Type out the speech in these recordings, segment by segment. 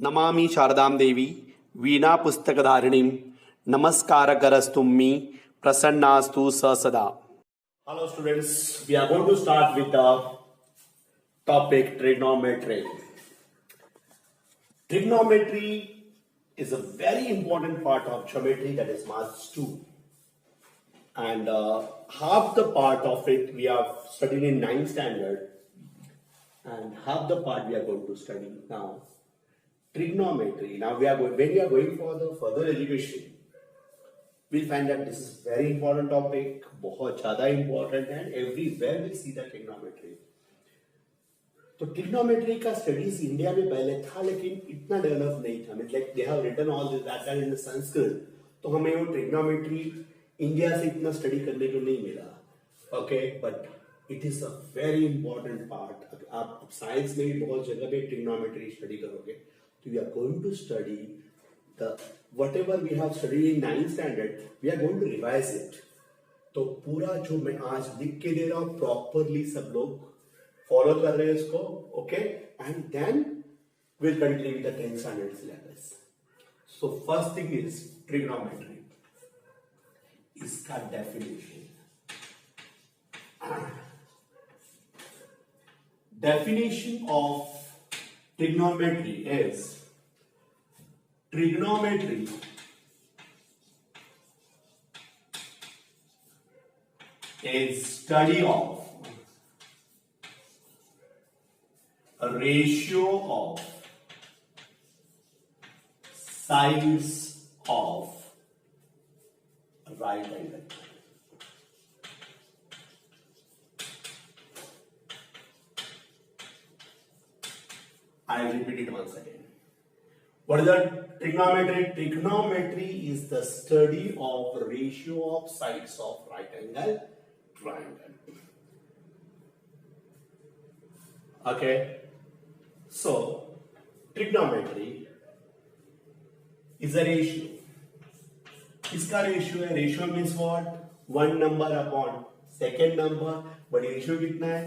नमामि शारदां देवी वीणा पुस्तकधारिणीं नमस्कारकरस्तुम्मि प्रसन्नास्तु स सदा. Hello students, we are going to start with the topic trigonometry. Trigonometry is a very important part of geometry, that is Maths 2. And half the part of it we have studied in 9th standard and half the part we are going to study now. Trigonometry. Now when we are going for the further education, we'll find that this is very important topic, बहुत ज़्यादा important, and everywhere we see the trigonometry. तो trigonometry का studies India में पहले था लेकिन इतना develop नहीं था. Like they have written all this that in Sanskrit, तो हमें वो ट्रिग्नोमेट्री इंडिया से इतना स्टडी करने को नहीं मिला. Okay, but it is a very important part. आप साइंस में भी बहुत जगह पे ट्रिग्नोमेट्री स्टडी करोगे, तो we are going to study the whatever we have studied in 9th standard, we are going to revise it. तो पूरा जो मैं आज लिख के दे रहा हूँ प्रॉपरली सब लोग फॉलो कर रहे हैं इसको. Okay, and then will continue with the 10th standard syllabus. So first thing is trigonometry. इसका definition of trigonometry is trigonometry is study of a ratio of sides of right angle. I repeat it once again. What is that? Trigonometry. Trigonometry is the study of ratio of sides of right angle triangle. Okay, so trigonometry is a ratio. इसका ratio है. Ratio means what? One number upon second number. But ratio कितना है?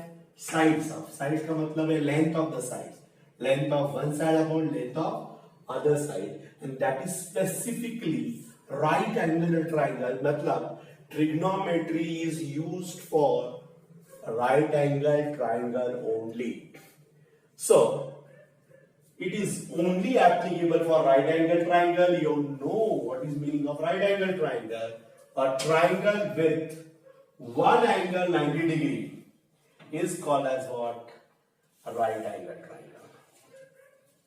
Sides of. Sides का मतलब है length of the side. Length of one side upon length of other side, and that is specifically right angular triangle. मतलब trigonometry is used for right angle triangle only. So it is only applicable for right angle triangle. You know what is meaning of right angle triangle? A triangle with one angle 90 degree is called as what? A right angle triangle.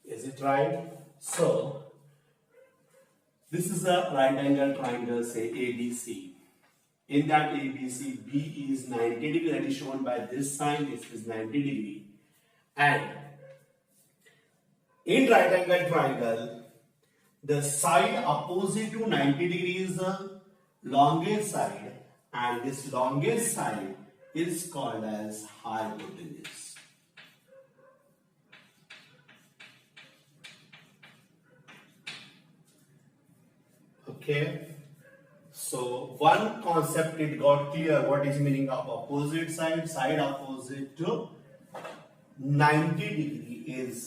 Is it right? So, this is a right angle triangle, say ABC. In that ABC, B is 90 degree, that is shown by this sign. This is 90 degree. And in right angle triangle, the side opposite to 90 degree is the longest side, and this longest side is called as hypotenuse. Okay, so one concept it got clear. What is meaning of opposite side? Side opposite to 90 degree is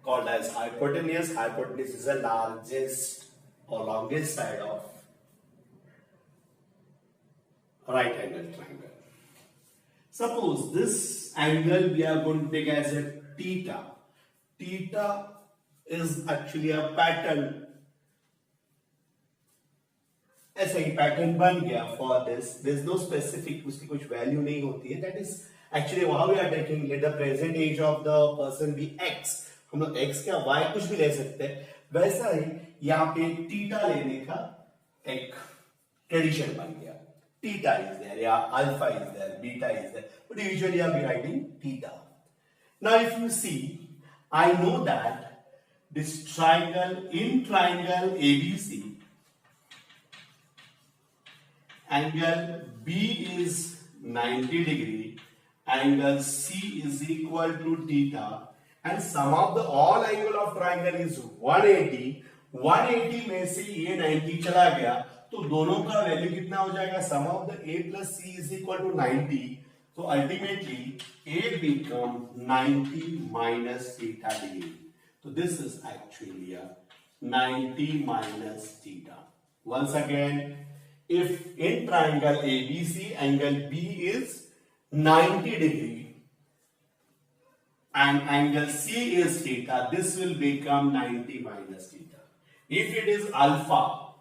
called as hypotenuse. Hypotenuse is the largest or longest side of right angle triangle. Suppose this angle we are going to take as a theta. Theta is actually a pattern. ऐसा ही pattern बन गया for this. There is no specific, उसकी कुछ value नहीं होती है. That is actually what we are taking. Let the present age of the person be x. हम लोग x क्या y कुछ भी ले सकते हैं. वैसा ही यहाँ पे थीटा लेने का एक ट्रेडिशन बन गया. थीटा इज देयर या alpha is there, beta is there, but usually I am writing theta. Now if you see, I know that this triangle, in triangle ABC, angle B is 90 degree, angle C is equal to theta, and sum of the all angle of triangle is 180. 180 में से ये 90 चला गया, तो दोनों का value कितना हो जाएगा? Sum of the A plus C is equal to 90. So ultimately A become 90 minus theta degree. So this is actually a 90 minus theta. Once again, if in triangle ABC angle B is 90 degree and angle C is theta, this will become 90 minus theta. If it is alpha,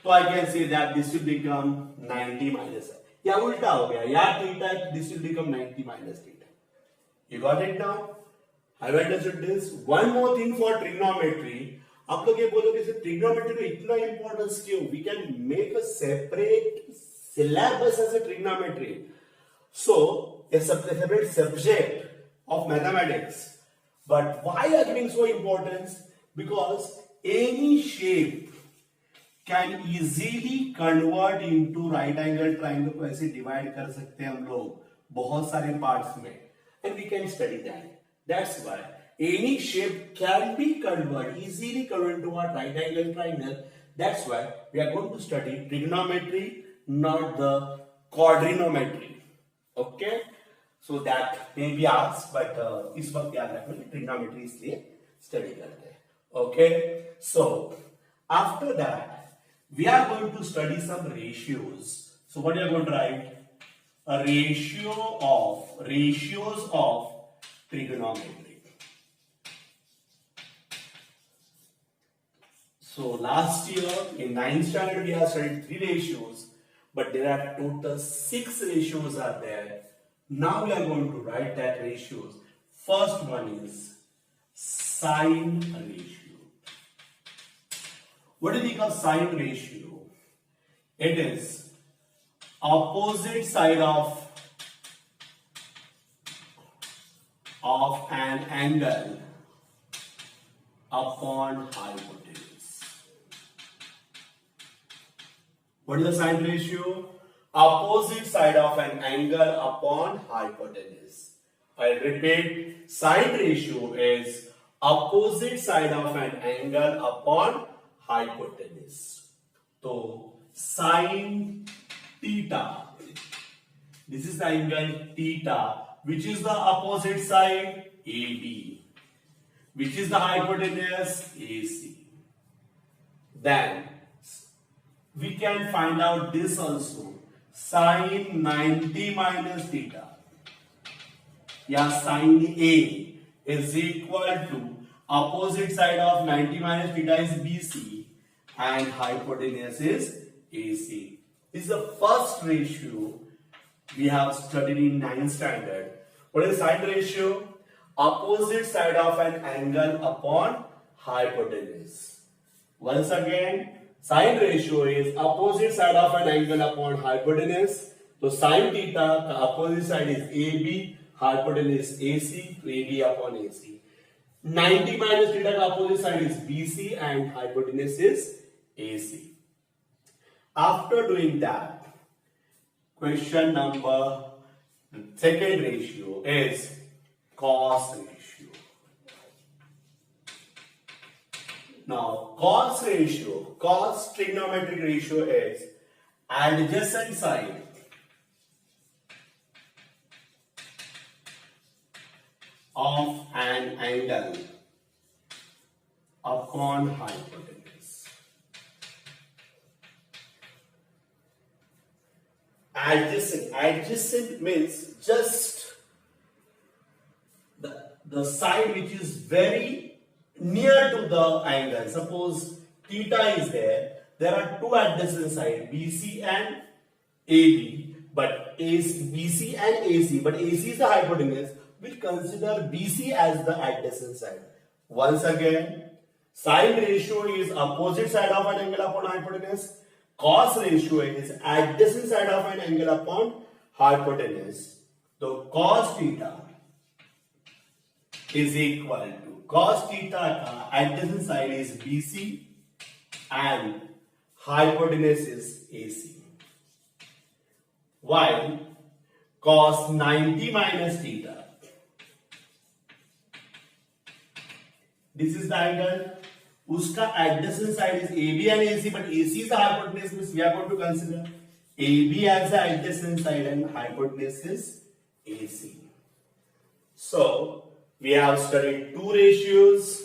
so I can say that this will become 90 minus. या उल्टा हो गया, या theta, this will become 90 minus theta. You got it now? Have you understood this? One more thing for trigonometry. आप लोग ये बोलोगे कि trigonometry को इतना importance क्यों? We can make a separate syllabus as a trigonometry. So a separate subject of mathematics. But why are giving so importance? Because any shape can easily convert into right angle triangle को ऐसे divide कर सकते हैं हम लोग बहुत सारे parts में, and we can study that. That's why any shape can be easily converted into a right angle triangle. That's why we are going to study trigonometry, not the quadrinometry. Okay? So that may be asked, but इस वक्त याद रखना trigonometry इसलिए study करते हैं. Okay? So after that we are going to study some ratios. So what you are going to write? A ratios of trigonometry. So last year in 9th standard we have studied 3 ratios, but there are total 6 ratios are there. Now we are going to write that ratios. First one is sine ratio. What do you think of sine ratio? It is opposite side of an angle upon hypotenuse. What is the sine ratio? Opposite side of an angle upon hypotenuse. I repeat, sine ratio is opposite side of an angle upon hypotenuse. So sine theta, this is the angle theta, which is the opposite side? AB. Which is the hypotenuse? AC. Then we can find out this also. Sine 90 minus theta, yeah, sine A is equal to opposite side of 90 minus theta is BC and hypotenuse is AC. This is the first ratio we have studied in 9th standard. What is sine ratio? Opposite side of an angle upon hypotenuse. Once again, sine ratio is opposite side of an angle upon hypotenuse. So sine theta, the opposite side is AB, hypotenuse AC, so AB upon AC. 90 minus theta, the opposite side is BC and hypotenuse is AC. After doing that, question number, the second ratio is cos ratio. Now, cos ratio, cos trigonometric ratio is adjacent side of an angle upon hypotenuse. Adjacent means just the side which is very near to the angle. Suppose theta is there. There are two adjacent sides, BC and AB, but BC and AC, but AC is the hypotenuse. We'll consider BC as the adjacent side. Once again, sine ratio is opposite side of an angle upon hypotenuse. Cos ratio is adjacent side of an angle upon hypotenuse. So cos theta is equal to cos theta adjacent side is BC and hypotenuse is AC. While cos 90 minus theta, this is the angle. Uska adjacent side is AB and AC, but AC is the hypotenuse, means we are going to consider AB as the adjacent side and hypotenuse is AC. So We have studied two ratios.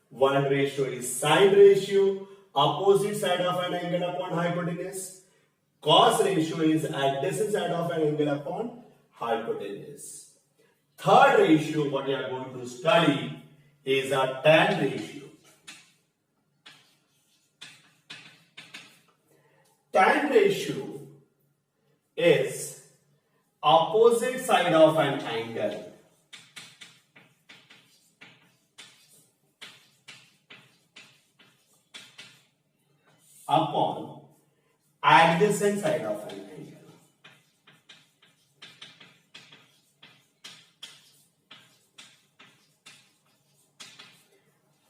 One ratio is sine ratio, opposite side of an angle upon hypotenuse. Cos ratio is adjacent side of an angle upon hypotenuse. Third ratio, what we are going to study is a tan ratio. Tan ratio is opposite side of an angle upon adjacent side of an angle.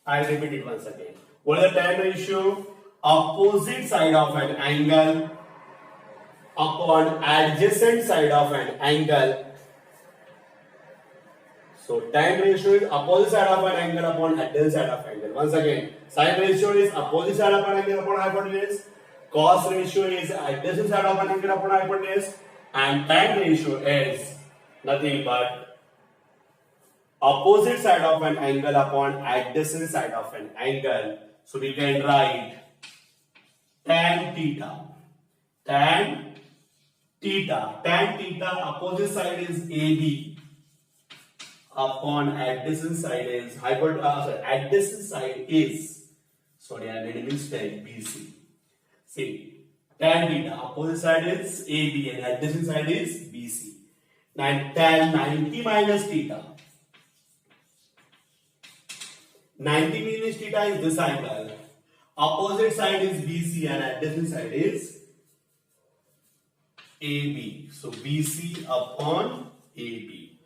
I repeat it once again. What is the tan ratio? Opposite side of an angle upon adjacent side of an angle. So tan ratio is opposite side of an angle upon adjacent side of angle. Once again, sine ratio is opposite side of an angle upon hypotenuse. Cos ratio is adjacent side of an angle upon hypotenuse, and tan ratio is nothing but opposite side of an angle upon adjacent side of an angle. So we can write tan theta. Tan theta. Tan theta opposite side is AB upon adjacent side is adjacent side is, sorry, I made a mistake, BC. See, tan theta opposite side is AB and adjacent side is BC. And tan 90 minus theta. 90 minus theta is this angle. Opposite side is BC and adjacent side is AB. So BC upon AB.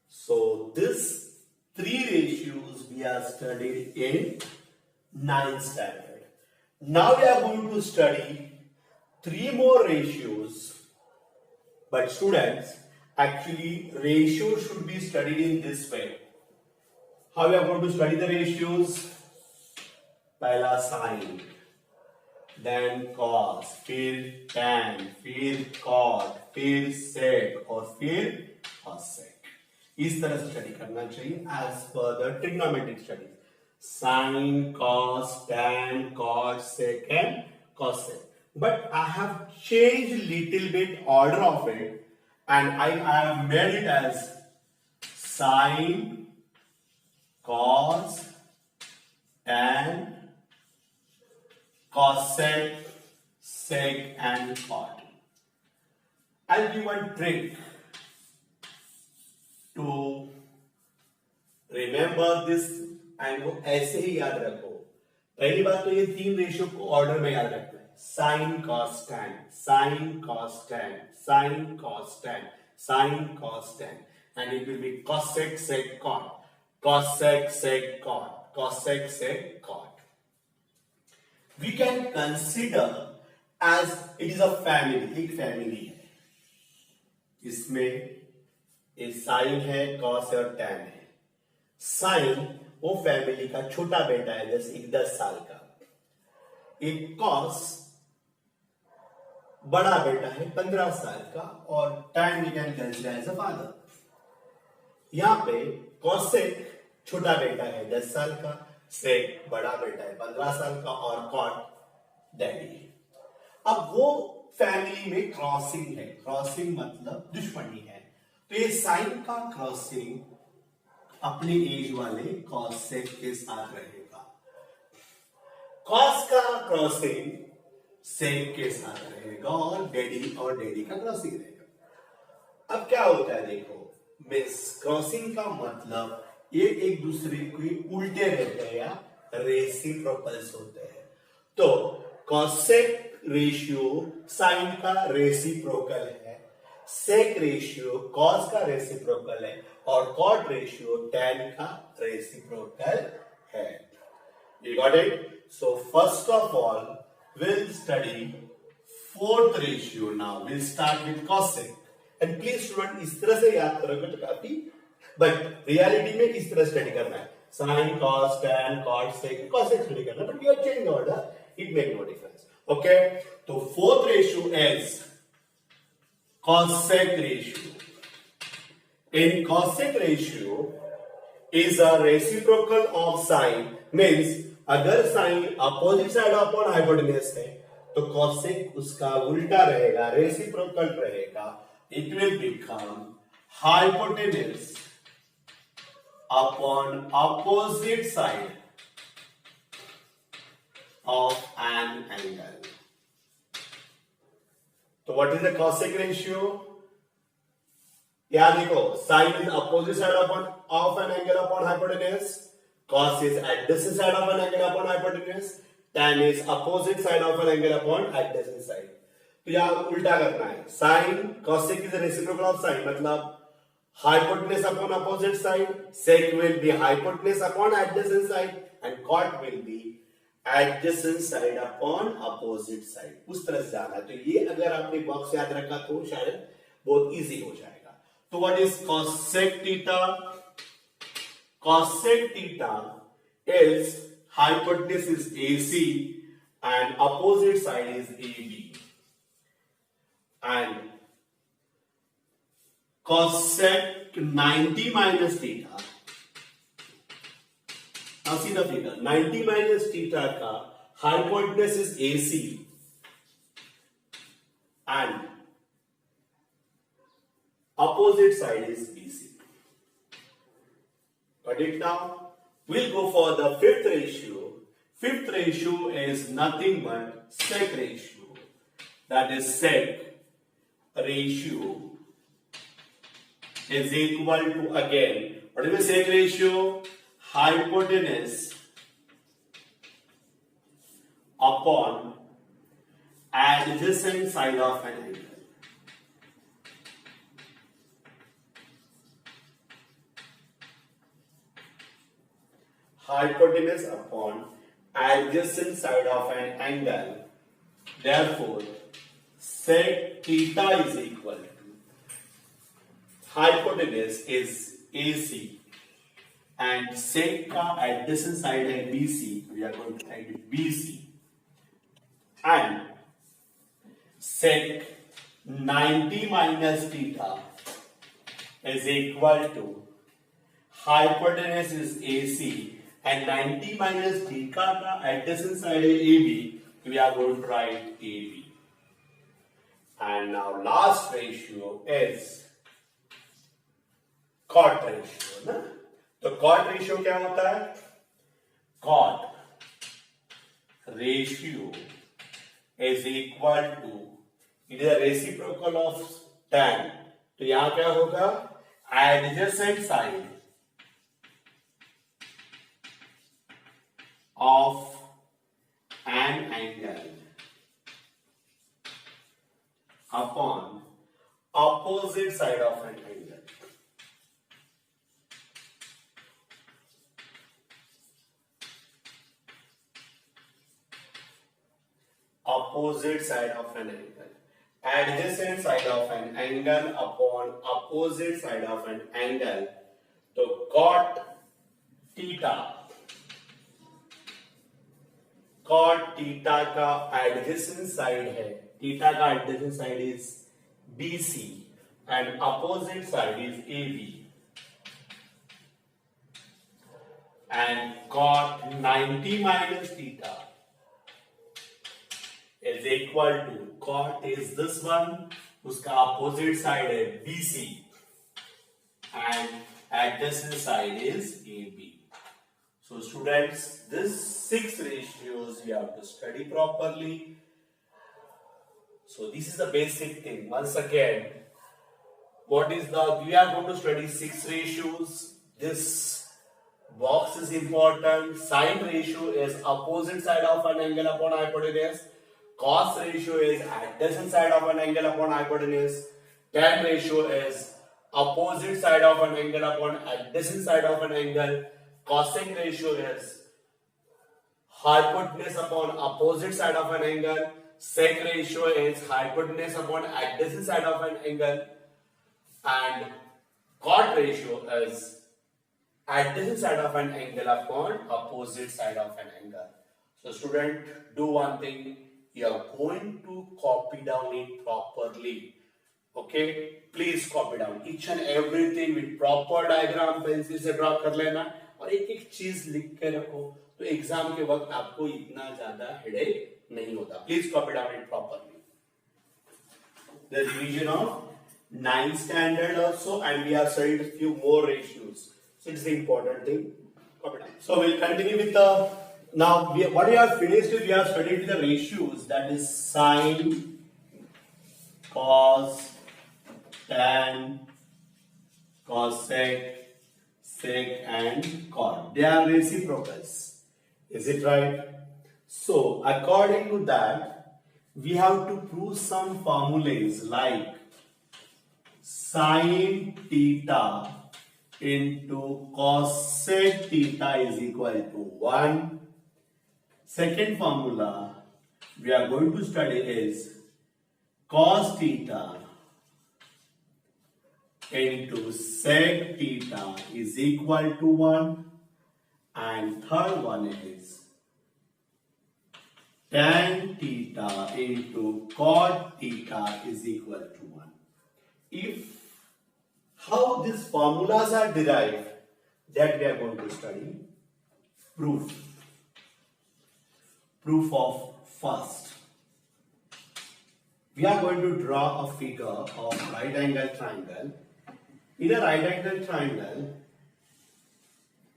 So this three ratios we are studied in 9th standard. Now we are going to study three more ratios. But students, actually ratios should be studied in this way. How we are going to study the ratios? पहला sin, then cos, फिर tan, फिर cot, फिर sec और फिर cosec. इस तरह से study करना चाहिए as per the trigonometric studies. Sin, cos, tan, cot, sec and cosec. But I have changed little bit order of it and I have made it as sin, cos, tan, cosec, sec and cot. I'll give one trick to remember this and वो ऐसे ही याद रखो. पहली बात तो ये तीन ratio को ऑर्डर में याद रखना है. Sin, cos, tan, sin, cos, tan, sin, cos, tan, sin, cos, tan, and it will be cosec, sec, cot, cosec, sec, cot, cosec, sec, cot. We can consider as it is a family, एक family है. इसमें एक sin है, cos है और tan है. Sin वो family का छोटा बेटा है, जैसे एक 10 साल का. एक cos बड़ा बेटा है 15 साल का और tan we can consider as a father. यहाँ पे cosec छोटा बेटा है 10 साल का, sec बड़ा बेटा है 15 साल का और cot डैडी है. अब वो फैमिली में क्रॉसिंग है. क्रॉसिंग मतलब दुश्मनी है. तो ये साइन का क्रॉसिंग अपने एज वाले कॉसेक के साथ रहेगा. कॉस का क्रॉसिंग सेक के साथ रहेगा और डैडी का क्रॉसिंग रहेगा. अब क्या होता है देखो, मिस क्रॉसिंग का मतलब ये एक दूसरे के उल्टे रहते हैं या रेसिप्रोकल्स होते हैं. तो कॉसेक रेशियो साइन का रेसिप्रोकल है, सेक रेशियो कॉस का रेसिप्रोकल है और कॉट रेशियो टैन का रेसिप्रोकल है. You got it? So first of all, we'll study fourth ratio now. We'll start with cosec. And please student इस तरह से याद करोगे तो काफी, but reality में इस तरह स्टडी करना है. Sin, cos, tan, cot, sec, cosec study करना है. But we are changing order. It make no difference. Okay? तो fourth ratio is cosec ratio. In cosec ratio, is a reciprocal of sine means अगर sine opposite side upon hypotenuse है तो cosec उसका उल्टा रहेगा, reciprocal रहेगा. It will become hypotenuse upon opposite side of an angle. So what is the cosec ratio? याद देखो, sin is opposite side of an angle upon hypotenuse, cos is adjacent side of an angle upon hypotenuse, tan is opposite side of an angle upon adjacent side. तो यहाँ उल्टा करना है. sin cosec is a reciprocal of sin, मतलब hypotenuse upon opposite side, sec will be hypotenuse upon adjacent side, and cot will be adjacent side upon opposite side. उस तरह से जाना है. तो ये अगर आपने बॉक्स याद रखा तो शायद बहुत इजी हो जाएगा. तो what is cosec theta? Cosec theta is hypotenuse is AC and opposite side is AB. And cosec 90 minus theta. Now see the figure. 90 minus theta का hypotenuse is AC and opposite side is BC. Got it now? We'll go for the fifth ratio. Fifth ratio is nothing but sec ratio. That is sec ratio is equal to, again, what is the sec ratio? Hypotenuse upon adjacent side of an angle. Hypotenuse upon adjacent side of an angle. Therefore, sec theta is equal to hypotenuse is AC and sec का adjacent side है BC. We are going to write BC and sec 90 minus theta is equal to hypotenuse is AC and 90 minus theta का adjacent side है AB. We are going to write AB. And now last ratio is cot ratio, ना? तो cot ratio क्या होता है? Cot ratio is equal to, it is a reciprocal of tan. तो यहां क्या होगा? Adjacent side of an angle upon opposite side of an angle. Opposite side of an angle. Adjacent side of an angle upon opposite side of an angle. So cot theta. Cot theta का adjacent side है. Theta का adjacent side is BC and opposite side is AB. And cot 90 minus theta is equal to, cot is this one, उसका opposite side है BC and adjacent side is AB. So students, this 6 ratios you have to study properly. So this is the basic thing. Once again, what is the, we are going to study 6 ratios. This box is important. Sine ratio is opposite side of an angle upon hypotenuse. Cos ratio is adjacent side of an angle upon hypotenuse. Tan ratio is opposite side of an angle upon adjacent side of an angle. Cosec ratio is hypotenuse upon opposite side of an angle. Sec ratio is hypotenuse upon adjacent side of an angle. And cot ratio is adjacent side of an angle upon opposite side of an angle. So student, do one thing. You are going to copy down it properly. Okay, please copy down each and everything with proper diagram, pencil से draw कर लेना और एक एक चीज लिख के रखो, तो एग्जाम के वक्त आपको इतना ज्यादा हेडेक नहीं होता. Please copy down it properly. The revision of 9th standard also, and we have studied a few more ratios. So it's the important thing. Copy down. So we'll continue with the now. What we have finished is we have studied the ratios, that is sine, cos, tan, cosec, sec, and cot. They are reciprocals. Is it right? So according to that, we have to prove some formulas like sin theta into cosec theta is equal to 1. Second formula we are going to study is cos theta into sec theta is equal to 1. And third one is tan theta into cot theta is equal to 1. If how these formulas are derived, that we are going to study. Proof of first. We are going to draw a figure of right angle triangle. In a right angle triangle,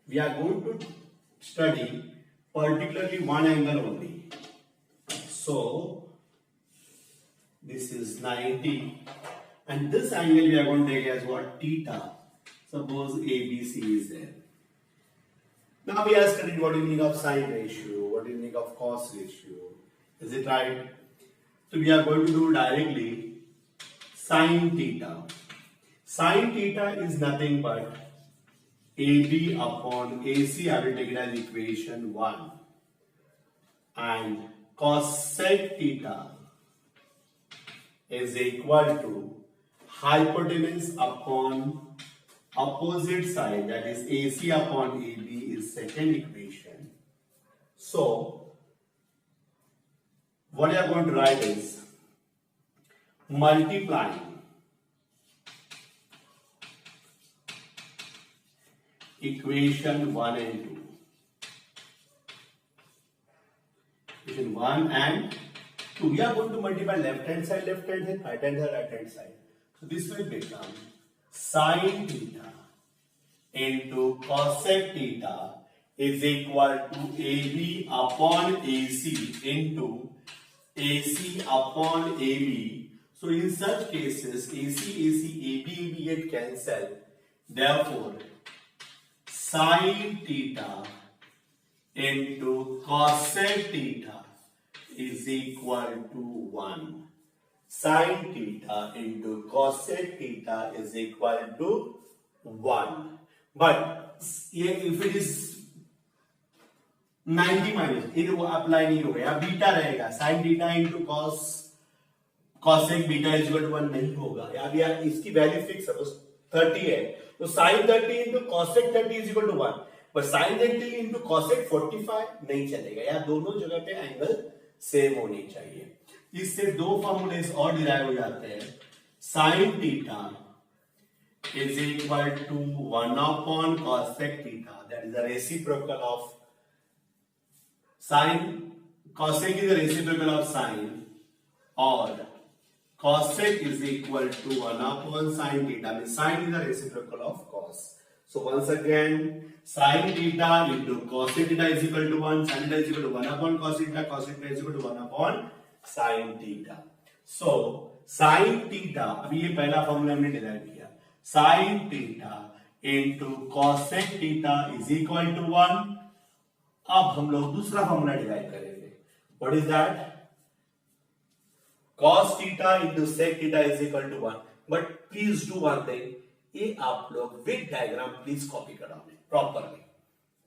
we are going to study particularly one angle only. So this is 90, and this angle we are going to take as what? Theta. Suppose ABC is there. Now we are studying what is the meaning of sine ratio, what is the meaning of cos ratio. Is it right? So we are going to do directly sine theta. Sine theta is nothing but AB upon AC. I will take it as equation 1. And cosec theta is equal to hypotenuse upon opposite side, that is AC upon AB is second equation. So what you are going to write is multiplying equation 1 and 2. Equation 1 and 2. We are going to multiply left hand side, right hand side, right hand side. So this will become sine theta into cosec theta is equal to AB upon AC into AC upon AB. So in such cases, AB get cancelled. Therefore, sine theta into cosec theta is equal to 1. Sine theta into cosec theta is equal to 1. But if it is 90 minus, it apply नहीं होगा, या beta रहेगा, sin theta into cosec beta is equal to 1 नहीं होगा, या इसकी value fix है, 30 है, तो sin 30 into cosec 30 is equal to 1. पर sin 30 into cosec 45 नहीं चलेगा, या दोनों जगह पे एंगल सेम होनी चाहिए. इससे दो फॉर्मूले और डिराइव हो जाते हैं. sin theta is equal to 1 upon cosec theta, that is the reciprocal of sin. Cosec is the reciprocal of sin, or cosec is equal to 1 upon sin theta. I mean, sin is the reciprocal of cos. So once again, sin theta into cosec theta is equal to 1. Sin theta is equal to 1 upon cos theta. Cos theta is equal to 1 upon sin theta. So sin theta, अभी ये पहला formula हमने derive किया. Sin theta into cosec theta is equal to 1. अब हम लोग दूसरा formula derive करेंगे. What is that? Cos theta into sec theta is equal to 1. But please do one thing. ये आप लोग विद डायग्राम प्लीज कॉपी कराओ properly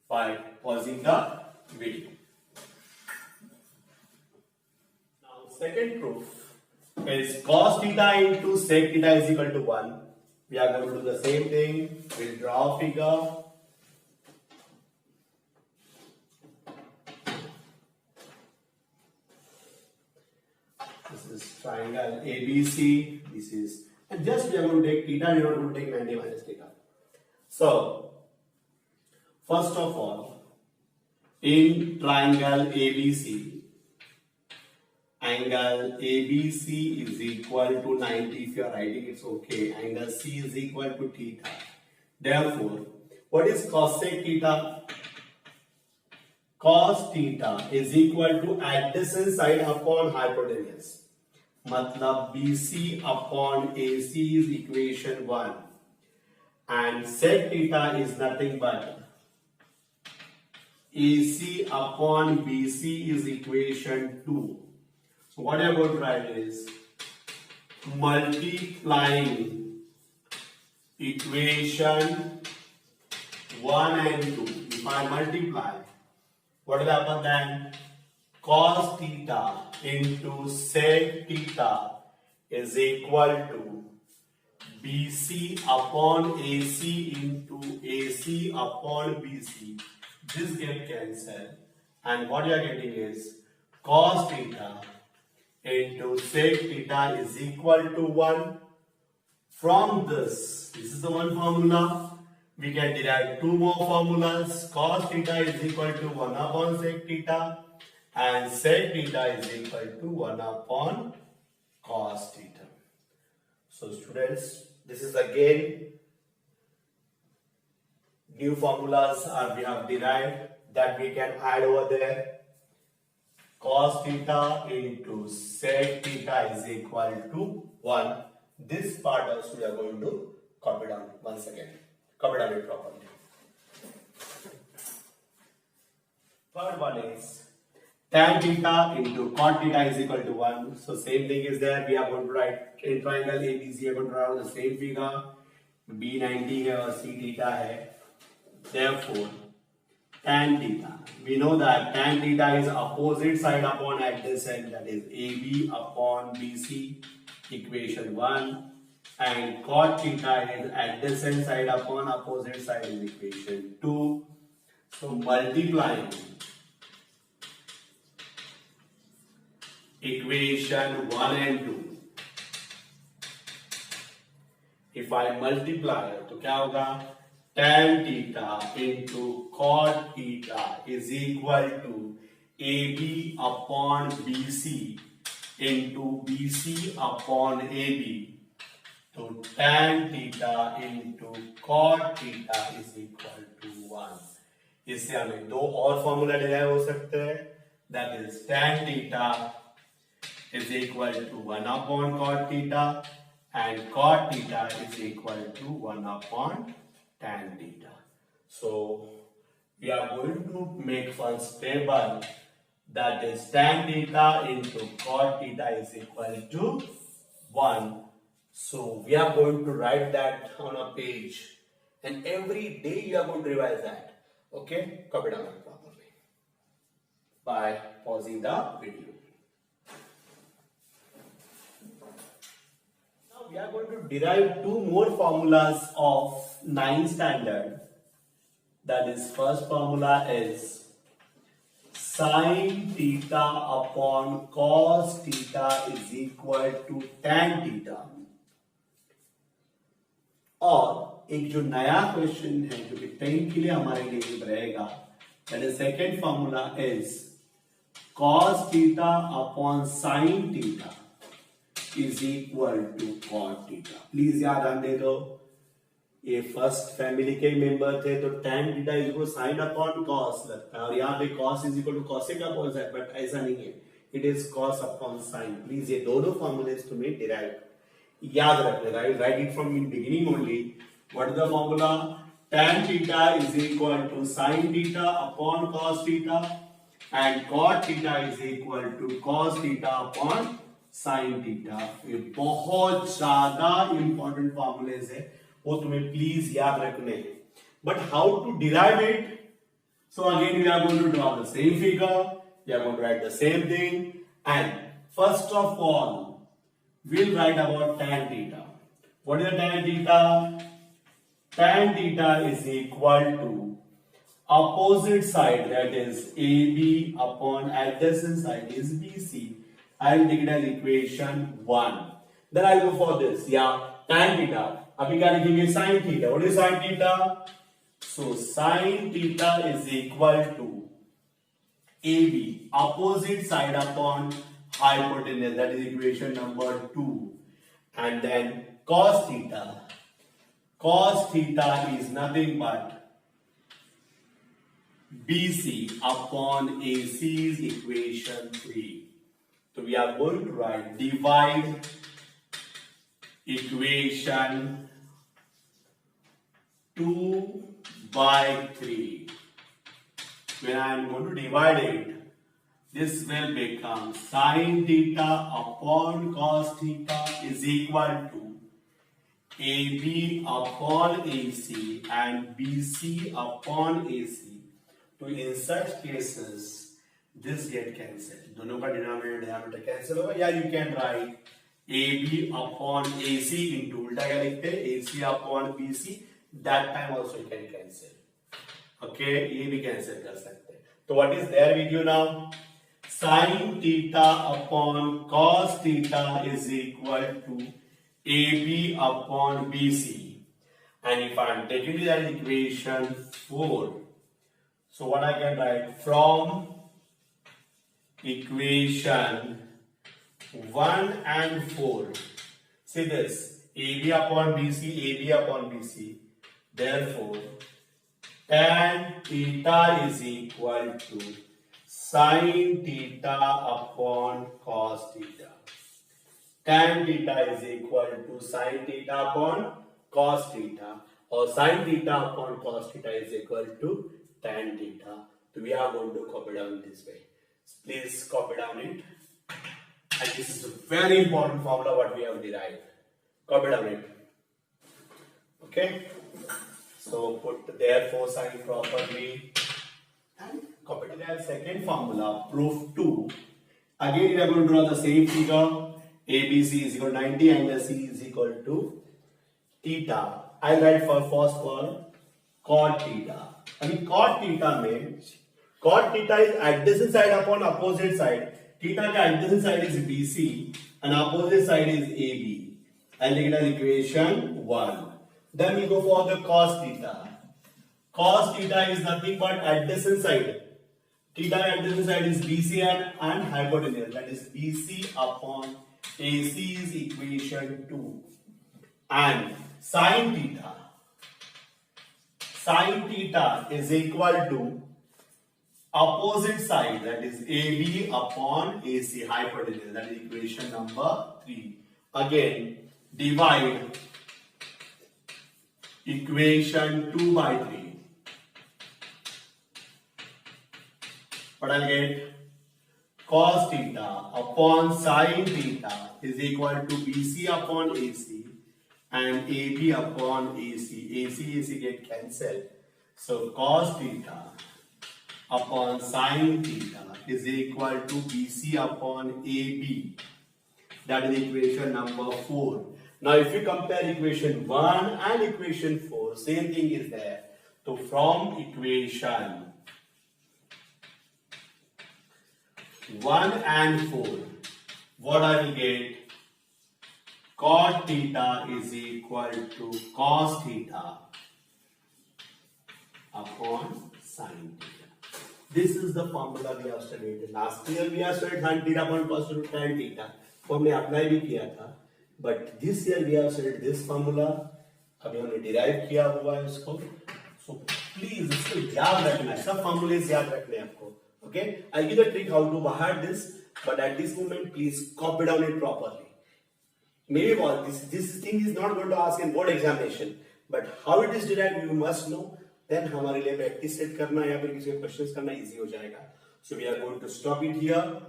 by pausing the video. Now second proof is cos theta into sec theta is equal to 1. We are going to do the same thing. We'll draw a figure. This is triangle ABC. This is and just we are going to take theta, we are not going to take 90 minus theta. So, first of all, in triangle ABC, angle ABC is equal to 90. If you are writing, it's okay. Angle C is equal to theta. Therefore, what is cosec theta? Cos theta is equal to adjacent side upon hypotenuse. मतलब BC upon AC is equation 1. And sec theta is nothing but AC upon BC is equation 2. So what I am going to write is multiplying equation 1 and 2. If I multiply, what will happen then? Cos theta into sec theta is equal to BC upon AC into AC upon BC. This get cancelled, and what you are getting is cos theta into sec theta is equal to 1. From this is the one formula. We can derive two more formulas. Cos theta is equal to 1 upon sec theta, and sec theta is equal to 1 upon cos theta. So students, this is again new formulas we have derived that we can add over there. Cos theta into sec theta is equal to 1. This part also we are going to copy down once again. Copy down it properly. Third one is tan theta into cot theta is equal to 1. So same thing is there. We are going to write in triangle ABC. We are going to write the same figure. B90 है और C theta है. Therefore, tan theta. We know that tan theta is opposite side upon adjacent. That is AB upon BC. Equation 1. And cot theta is adjacent side upon opposite side is equation 2. So multiplying equation 1 and 2. If I multiply, तो क्या होगा? Tan theta into cot theta is equal to AB upon BC into BC upon AB. So tan theta into cot theta is equal to 1. इससे हमें दो और formula derive हो सकते हैं. That is tan theta is equal to 1 upon cot theta and cot theta is equal to 1 upon tan theta. So we are going to make first table, that is tan theta into cot theta is equal to 1. So we are going to write that on a page, and every day you are going to revise that. Okay, copy down properly by pausing the video. Now we are going to derive two more formulas of 9th standard. That is, first formula is sin theta upon cos theta is equal to tan theta. और एक जो नया question है जो कि 10 के लिए हमारे लिए रहेगा, that is second formula is cos theta upon sin theta is equal to cot theta. Please याद ध्यान दे दो, ये फर्स्ट फैमिली के मेंबर थे तो tan theta is equal sin upon cos लगता है, और यहाँ पे cos is equal to cosec upon sin, but ऐसा नहीं है, it is cos upon sin. Please ये दोनों फॉर्मूले तुम्हें डिराइव याद रखने. Write it from in beginning only. What is the formula? tan theta is equal to sin theta upon cos theta and cot theta is equal to cos theta upon sin theta. ये बहुत ज्यादा important formulas है, वो तुम्हें please याद रखने हैं. But how to derive it? So again we are going to draw the same figure, we are going to write the same thing, and first of all we'll write about tan theta. What is tan theta? Tan theta is equal to opposite side, that is AB upon adjacent side is BC. I'll take it as equation 1. Then I'll go for this. Yeah, tan theta. अभी क्या लिखेंगे sin theta. What is sin theta? So sin theta is equal to AB, opposite side upon hypotenuse. That is equation number 2. And then cos theta. Cos theta is nothing but BC upon AC is equation 3. So we are going to write divide equation 2 by 3. When I am going to divide it, this will become sin theta upon cos theta is equal to AB upon AC and BC upon AC. So in such cases, this get cancelled. दोनों का denominator cancel होगा. या you can write AB upon AC into उल्टा क्या लिखते हैं AC upon BC. That time also you can cancel. Okay, ये भी cancel कर सकते हैं. तो what is their video now? Sin theta upon cos theta is equal to AB upon BC. And if I am taking that equation 4, so what I can write from equation 1 and 4. See this, AB upon BC, AB upon BC. Therefore, tan theta is equal to sin theta upon cos theta. Tan theta is equal to sin theta upon cos theta, or sin theta upon cos theta is equal to tan theta. So we are going to copy down this way. Please copy down it. And this is a very important formula what we have derived. Copy down it. Okay. So put therefore sign properly and copy down. Our second formula, proof 2. Again we are going to draw the same figure. ABC is equal to 90 and C is equal to theta. I write for first one cot theta. I mean cot theta means cot theta is adjacent side upon opposite side. Theta का adjacent side is BC and opposite side is AB. And take it as equation 1. Then we go for the cos theta. Cos theta is nothing but adjacent side. Theta adjacent side is BC and hypotenuse. That is BC upon AC is equation 2. And sin theta. Sin theta is equal to opposite side, that is AB upon AC hypotenuse. That is equation number 3. Again, divide equation 2 by 3. What I'll get? Cos theta upon sin theta is equal to BC upon AC and AB upon AC. AC get cancelled. So cos theta upon sin theta is equal to BC upon AB. That is equation number 4. Now if you compare equation 1 and equation 4, same thing is there. So from equation 1 and 4, what I will get? Cot theta is equal to cos theta upon sin theta. This is the formula we have studied. Last year we have studied sin theta upon cos theta tan theta. वो हमने apply भी किया था. But this year we have studied this formula. अभी हमने derive किया हुआ है उसको. So please इसको याद रखना है. सब formulas याद रखने हैं आपको. Okay? I'll give the trick how to bahar this. But at this moment, please copy down it properly. Maybe this thing is not going to ask in board examination, but how it is derived you must know. Then हमारे लिए practice set करना या फिर किसी questions करना easy हो जाएगा. So we are going to stop it here.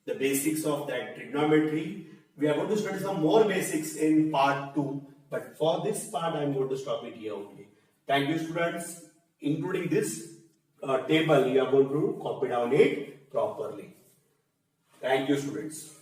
The basics of that trigonometry. We are going to study some more basics in part 2, but for this part I am going to stop it here only. Thank you, students. Including this table, you are going to copy down it properly. Thank you, students.